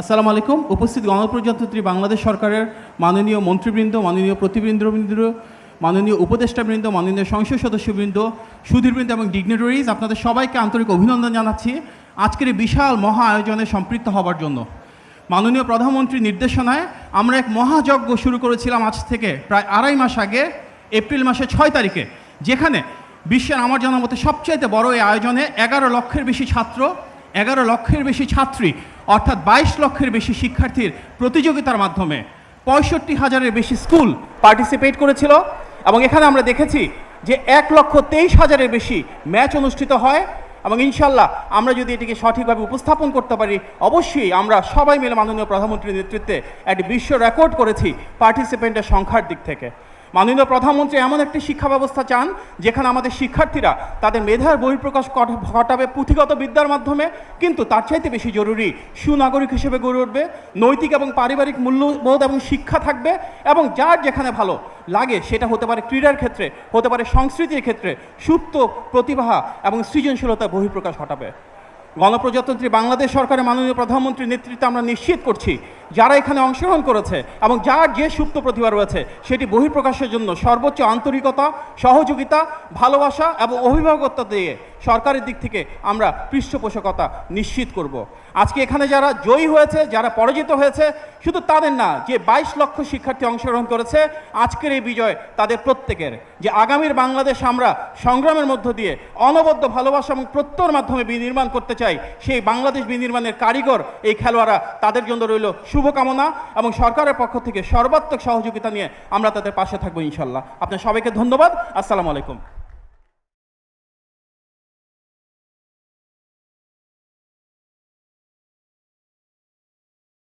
আসসালামু আলাইকুম। উপস্থিত গণপ্রজাতন্ত্রী বাংলাদেশ সরকারের মাননীয় মন্ত্রীবৃন্দ, মাননীয় প্রতিবৃন্দ, মাননীয় উপদেষ্টাবৃন্দ, মাননীয় সংসদ সদস্যবৃন্দ, সুধীরবৃন্দ এবং ডিগনিটারিজ, আপনাদের সবাইকে আন্তরিক অভিনন্দন জানাচ্ছি আজকের এই বিশাল মহা আয়োজনে সম্পৃক্ত হবার জন্য। মাননীয় প্রধানমন্ত্রীর নির্দেশনায় আমরা এক মহাযজ্ঞ শুরু করেছিলাম আজ থেকে প্রায় 2.5 মাস আগে, এপ্রিল মাসের 6 তারিখে, যেখানে বিশ্বের আমার জানার মতে সবচাইতে বড় এই আয়োজনে 11 লক্ষের বেশি ছাত্র, 11 লক্ষের বেশি ছাত্রী, অর্থাৎ 22 লক্ষের বেশি শিক্ষার্থীর প্রতিযোগিতার মাধ্যমে 65,000-এর বেশি স্কুল পার্টিসিপেট করেছিল। এবং এখানে আমরা দেখেছি যে 1,23,000-এর বেশি ম্যাচ অনুষ্ঠিত হয়। এবং ইনশাল্লাহ আমরা যদি এটিকে সঠিকভাবে উপস্থাপন করতে পারি, অবশ্যই আমরা সবাই মিলে মাননীয় প্রধানমন্ত্রীর নেতৃত্বে একটি বিশ্ব রেকর্ড করেছি পার্টিসিপেন্টের সংখ্যার দিক থেকে। মাননীয় প্রধানমন্ত্রী এমন একটি শিক্ষা ব্যবস্থা চান যেখানে আমাদের শিক্ষার্থীরা তাদের মেধার বহিঃপ্রকাশ ঘটাবে পুঁথিগত বিদ্যার মাধ্যমে, কিন্তু তার চাইতে বেশি জরুরি সুনাগরিক হিসেবে গড়ে উঠবে, নৈতিক এবং পারিবারিক মূল্যবোধ এবং শিক্ষা থাকবে, এবং যার যেখানে ভালো লাগে সেটা হতে পারে ক্রীড়ার ক্ষেত্রে, হতে পারে সংস্কৃতির ক্ষেত্রে, সুপ্ত প্রতিভা এবং সৃজনশীলতার বহিঃপ্রকাশ ঘটাবে। গণপ্রজাতন্ত্রী বাংলাদেশ সরকারের মাননীয় প্রধানমন্ত্রীর নেতৃত্বে আমরা নিশ্চিত করছি যারা এখানে অংশগ্রহণ করেছে এবং যার যে সুপ্ত প্রতিভা রয়েছে সেটি বহিঃপ্রকাশের জন্য সর্বোচ্চ আন্তরিকতা, সহযোগিতা, ভালোবাসা এবং অভিভাবকত্ব দিয়ে সরকারের দিক থেকে আমরা পৃষ্ঠপোষকতা নিশ্চিত করব। আজকে এখানে যারা জয়ী হয়েছে, যারা পরাজিত হয়েছে, শুধু তাদের না, যে 22 লক্ষ শিক্ষার্থী অংশগ্রহণ করেছে, আজকের এই বিজয় তাদের প্রত্যেকের। যে আগামীর বাংলাদেশ আমরা সংগ্রামের মধ্য দিয়ে অনবদ্য ভালোবাসা এবং প্রত্যয়ের মাধ্যমে বিনির্মাণ করতে চাই, সেই বাংলাদেশ বিনির্মাণের কারিগর এই খেলোয়াড়রা, তাদের জন্য রইল শুভকামনা এবং সরকারের পক্ষ থেকে সর্বাত্মক সহযোগিতা নিয়ে আমরা তাদের পাশে থাকবো ইনশাল্লাহ। আপনার সবাইকে ধন্যবাদ। আসসালামু আলাইকুম।